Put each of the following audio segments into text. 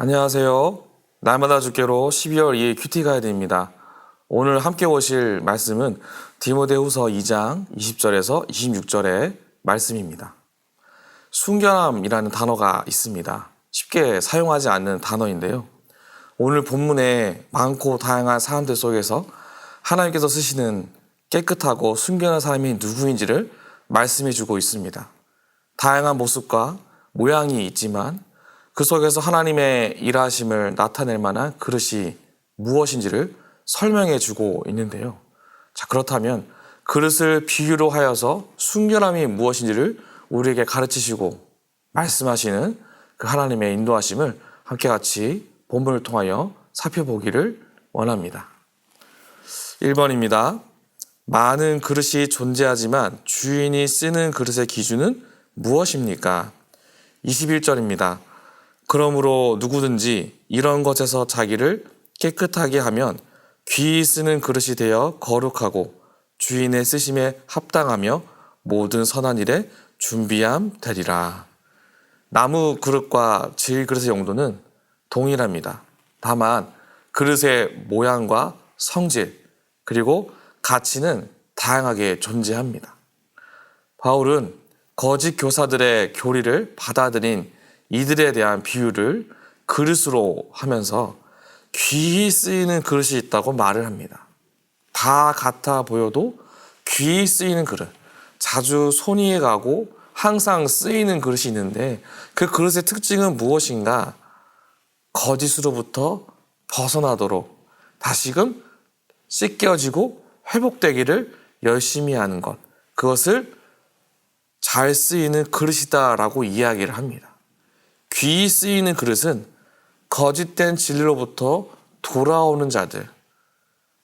안녕하세요. 날마다 주께로 12월 2일 큐티 가이드입니다. 오늘 함께 보실 말씀은 디모데후서 2장 20절에서 26절의 말씀입니다. 순결함이라는 단어가 있습니다. 쉽게 사용하지 않는 단어인데요. 오늘 본문에 많고 다양한 사람들 속에서 하나님께서 쓰시는 깨끗하고 순결한 사람이 누구인지를 말씀해 주고 있습니다. 다양한 모습과 모양이 있지만 그 속에서 하나님의 일하심을 나타낼 만한 그릇이 무엇인지를 설명해 주고 있는데요. 자, 그렇다면 그릇을 비유로 하여서 순결함이 무엇인지를 우리에게 가르치시고 말씀하시는 그 하나님의 인도하심을 함께 같이 본문을 통하여 살펴보기를 원합니다. 1번입니다. 많은 그릇이 존재하지만 주인이 쓰는 그릇의 기준은 무엇입니까? 21절입니다. 그러므로 누구든지 이런 것에서 자기를 깨끗하게 하면 귀히 쓰는 그릇이 되어 거룩하고 주인의 쓰심에 합당하며 모든 선한 일에 준비함 되리라. 나무 그릇과 질 그릇의 용도는 동일합니다. 다만 그릇의 모양과 성질 그리고 가치는 다양하게 존재합니다. 바울은 거짓 교사들의 교리를 받아들인 이들에 대한 비유를 그릇으로 하면서 귀히 쓰이는 그릇이 있다고 말을 합니다. 다 같아 보여도 귀히 쓰이는 그릇, 자주 손이 가고 항상 쓰이는 그릇이 있는데 그 그릇의 특징은 무엇인가? 거짓으로부터 벗어나도록 다시금 씻겨지고 회복되기를 열심히 하는 것, 그것을 잘 쓰이는 그릇이다라고 이야기를 합니다. 귀히 쓰이는 그릇은 거짓된 진리로부터 돌아오는 자들,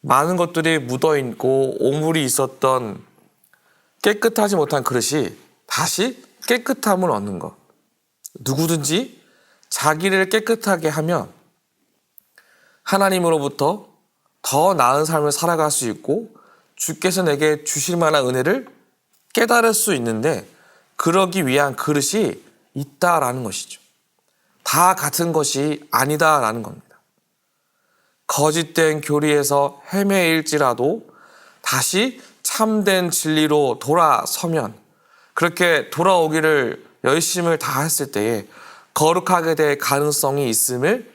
많은 것들이 묻어있고 오물이 있었던 깨끗하지 못한 그릇이 다시 깨끗함을 얻는 것. 누구든지 자기를 깨끗하게 하면 하나님으로부터 더 나은 삶을 살아갈 수 있고 주께서 내게 주실 만한 은혜를 깨달을 수 있는데 그러기 위한 그릇이 있다라는 것이죠. 다 같은 것이 아니다라는 겁니다. 거짓된 교리에서 헤매일지라도 다시 참된 진리로 돌아서면 그렇게 돌아오기를 열심을 다했을 때에 거룩하게 될 가능성이 있음을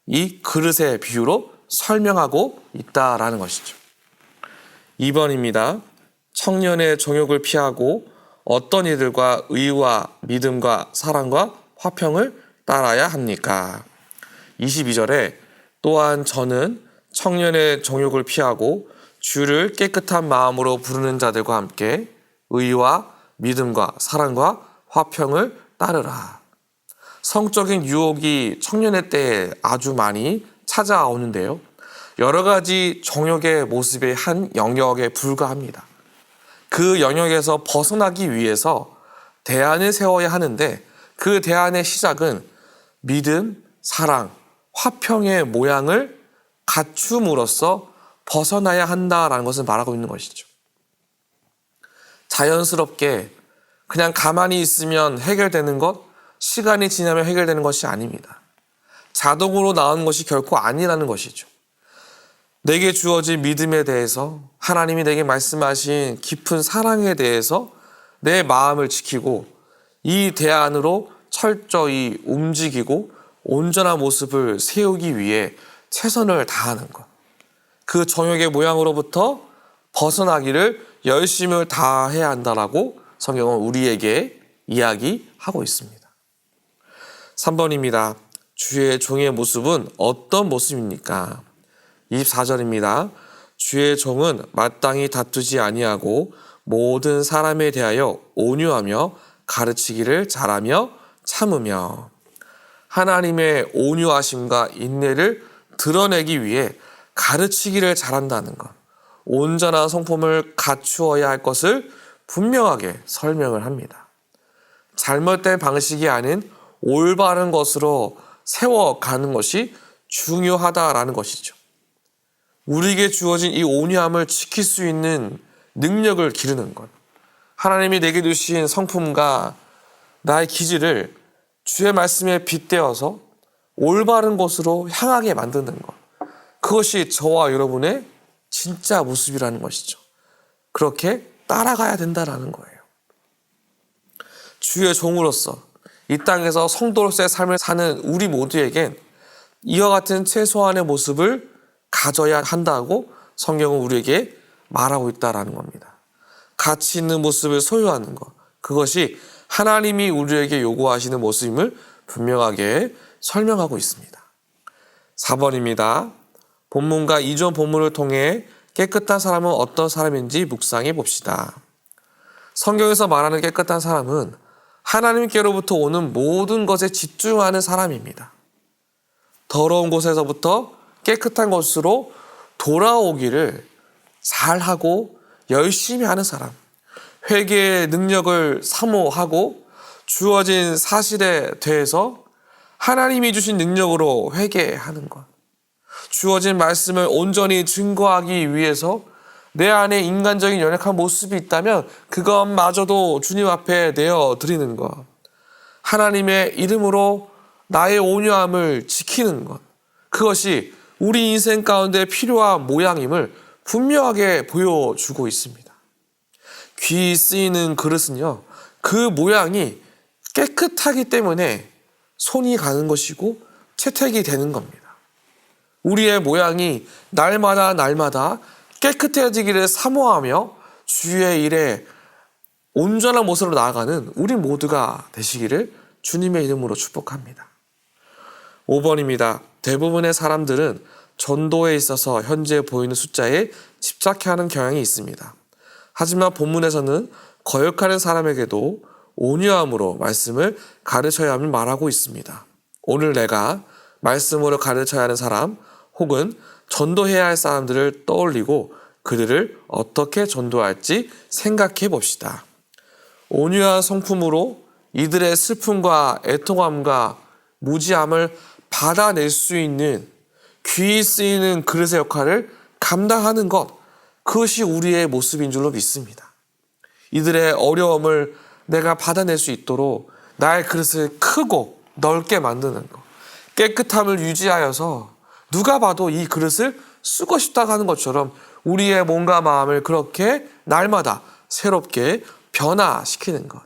이 그릇의 비유로 설명하고 있다라는 것이죠. 2번입니다. 청년의 정욕을 피하고 어떤 이들과 의와 믿음과 사랑과 화평을 따라야 합니까? 22절에 또한 저는 청년의 정욕을 피하고 주를 깨끗한 마음으로 부르는 자들과 함께 의와 믿음과 사랑과 화평을 따르라. 성적인 유혹이 청년의 때에 아주 많이 찾아오는데요. 여러 가지 정욕의 모습의 한 영역에 불과합니다. 그 영역에서 벗어나기 위해서 대안을 세워야 하는데 그 대안의 시작은 믿음, 사랑, 화평의 모양을 갖춤으로써 벗어나야 한다라는 것을 말하고 있는 것이죠. 자연스럽게 그냥 가만히 있으면 해결되는 것, 시간이 지나면 해결되는 것이 아닙니다. 자동으로 나오는 것이 결코 아니라는 것이죠. 내게 주어진 믿음에 대해서 하나님이 내게 말씀하신 깊은 사랑에 대해서 내 마음을 지키고 이 대안으로 철저히 움직이고 온전한 모습을 세우기 위해 최선을 다하는 것. 그 정욕의 모양으로부터 벗어나기를 열심을 다해야 한다라고 성경은 우리에게 이야기하고 있습니다. 3번입니다. 주의 종의 모습은 어떤 모습입니까? 24절입니다. 주의 종은 마땅히 다투지 아니하고 모든 사람에 대하여 온유하며 가르치기를 잘하며 참으며. 하나님의 온유하심과 인내를 드러내기 위해 가르치기를 잘한다는 것, 온전한 성품을 갖추어야 할 것을 분명하게 설명을 합니다. 잘못된 방식이 아닌 올바른 것으로 세워가는 것이 중요하다라는 것이죠. 우리에게 주어진 이 온유함을 지킬 수 있는 능력을 기르는 것, 하나님이 내게 주신 성품과 나의 기질을 주의 말씀에 빗대어서 올바른 곳으로 향하게 만드는 것. 그것이 저와 여러분의 진짜 모습이라는 것이죠. 그렇게 따라가야 된다라는 거예요. 주의 종으로서 이 땅에서 성도로서의 삶을 사는 우리 모두에겐 이와 같은 최소한의 모습을 가져야 한다고 성경은 우리에게 말하고 있다라는 겁니다. 가치 있는 모습을 소유하는 것. 그것이 하나님이 우리에게 요구하시는 모습임을 분명하게 설명하고 있습니다. 4번입니다. 본문과 이전 본문을 통해 깨끗한 사람은 어떤 사람인지 묵상해 봅시다. 성경에서 말하는 깨끗한 사람은 하나님께로부터 오는 모든 것에 집중하는 사람입니다. 더러운 곳에서부터 깨끗한 곳으로 돌아오기를 잘하고 열심히 하는 사람, 회개의 능력을 사모하고 주어진 사실에 대해서 하나님이 주신 능력으로 회개하는 것, 주어진 말씀을 온전히 증거하기 위해서 내 안에 인간적인 연약한 모습이 있다면 그것마저도 주님 앞에 내어드리는 것, 하나님의 이름으로 나의 온유함을 지키는 것, 그것이 우리 인생 가운데 필요한 모양임을 분명하게 보여주고 있습니다. 귀 쓰이는 그릇은요, 그 모양이 깨끗하기 때문에 손이 가는 것이고 채택이 되는 겁니다. 우리의 모양이 날마다 깨끗해지기를 사모하며 주의 일에 온전한 모습으로 나아가는 우리 모두가 되시기를 주님의 이름으로 축복합니다. 5번입니다. 대부분의 사람들은 전도에 있어서 현재 보이는 숫자에 집착하는 경향이 있습니다. 하지만 본문에서는 거역하는 사람에게도 온유함으로 말씀을 가르쳐야 함을 말하고 있습니다. 오늘 내가 말씀으로 가르쳐야 하는 사람 혹은 전도해야 할 사람들을 떠올리고 그들을 어떻게 전도할지 생각해 봅시다. 온유한 성품으로 이들의 슬픔과 애통함과 무지함을 받아낼 수 있는 귀 쓰이는 그릇의 역할을 감당하는 것, 그것이 우리의 모습인 줄로 믿습니다. 이들의 어려움을 내가 받아낼 수 있도록 나의 그릇을 크고 넓게 만드는 것, 깨끗함을 유지하여서 누가 봐도 이 그릇을 쓰고 싶다고 하는 것처럼 우리의 몸과 마음을 그렇게 날마다 새롭게 변화시키는 것,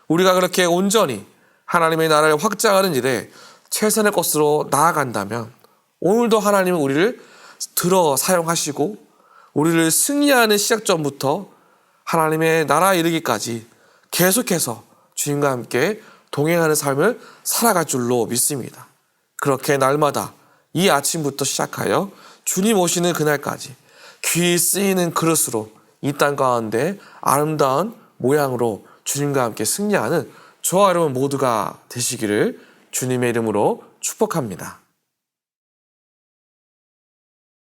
우리가 그렇게 온전히 하나님의 나라를 확장하는 일에 최선의 것으로 나아간다면 오늘도 하나님은 우리를 들어 사용하시고 우리를 승리하는 시작점부터 하나님의 나라에 이르기까지 계속해서 주님과 함께 동행하는 삶을 살아갈 줄로 믿습니다. 그렇게 날마다 이 아침부터 시작하여 주님 오시는 그날까지 귀 쓰이는 그릇으로 이 땅 가운데 아름다운 모양으로 주님과 함께 승리하는 저와 여러분 모두가 되시기를 주님의 이름으로 축복합니다.